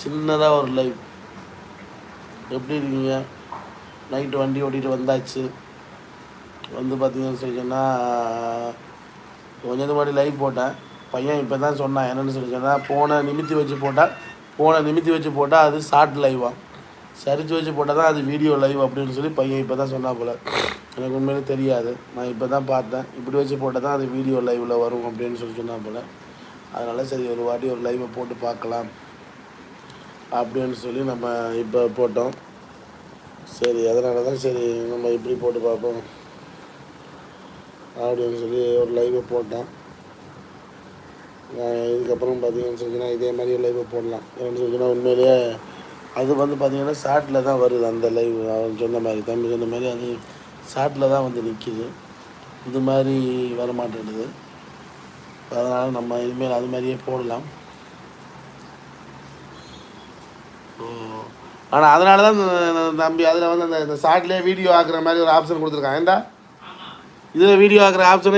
சின்னதாக ஒரு லைவ். எப்படி இருக்கீங்க? நைட்டு வண்டி ஓட்டிகிட்டு வந்தாச்சு. வந்து பார்த்தீங்கன்னு சொல்லி சொன்னால் கொஞ்சம் முன்னாடி லைவ் போட்டேன். பையன் இப்போ தான் சொன்னான். என்னென்னு சொல்லி சொன்னால் ஃபோனை நிமித்தி வச்சு போட்டால் அது ஷார்ட் லைவாக, சரிச்சு வச்சு போட்டால் தான் அது வீடியோ லைவ் அப்படின்னு சொல்லி பையன் இப்போ தான் சொன்னா போல். எனக்கு உண்மையிலே தெரியாது. நான் இப்போ தான் பார்த்தேன். இப்படி வச்சு போட்டால் தான் அது வீடியோ லைவில் வரும் அப்படின்னு சொல்லி சொன்னா போல். அதனால் சரி ஒரு வாட்டி ஒரு லைவை போட்டு பார்க்கலாம் அப்படின்னு சொல்லி நம்ம இப்போ போட்டோம். சரி அதனால தான் சரி நம்ம இப்படி போட்டு பார்ப்போம் அப்படின்னு சொல்லி ஒரு லைவை போட்டேன். இதுக்கப்புறம் பார்த்தீங்கன்னு சொல்லிச்சுன்னா இதே மாதிரி லைவை போடலாம். ஏன்னு சொல்லிச்சுன்னா உண்மையிலேயே அது வந்து பார்த்திங்கன்னா ஷார்ட்டில் தான் வருது அந்த லைவ். அவன் சொன்ன மாதிரி, தம்பி சொன்ன மாதிரி அது ஷார்ட்டில் தான் வந்து நிற்கிது. இது மாதிரி வர மாட்டேங்குது. அதனால் நம்ம இனிமேல் அது மாதிரியே போடலாம். ஆனால் அதனால தான் தம்பி அதில் வந்து அந்த ஷார்ட்லேயே வீடியோ ஆக்குற மாதிரி ஒரு ஆப்ஷன் கொடுத்துருக்கான். ஏன்டா இதில் வீடியோ ஆக்குற ஆப்ஷன்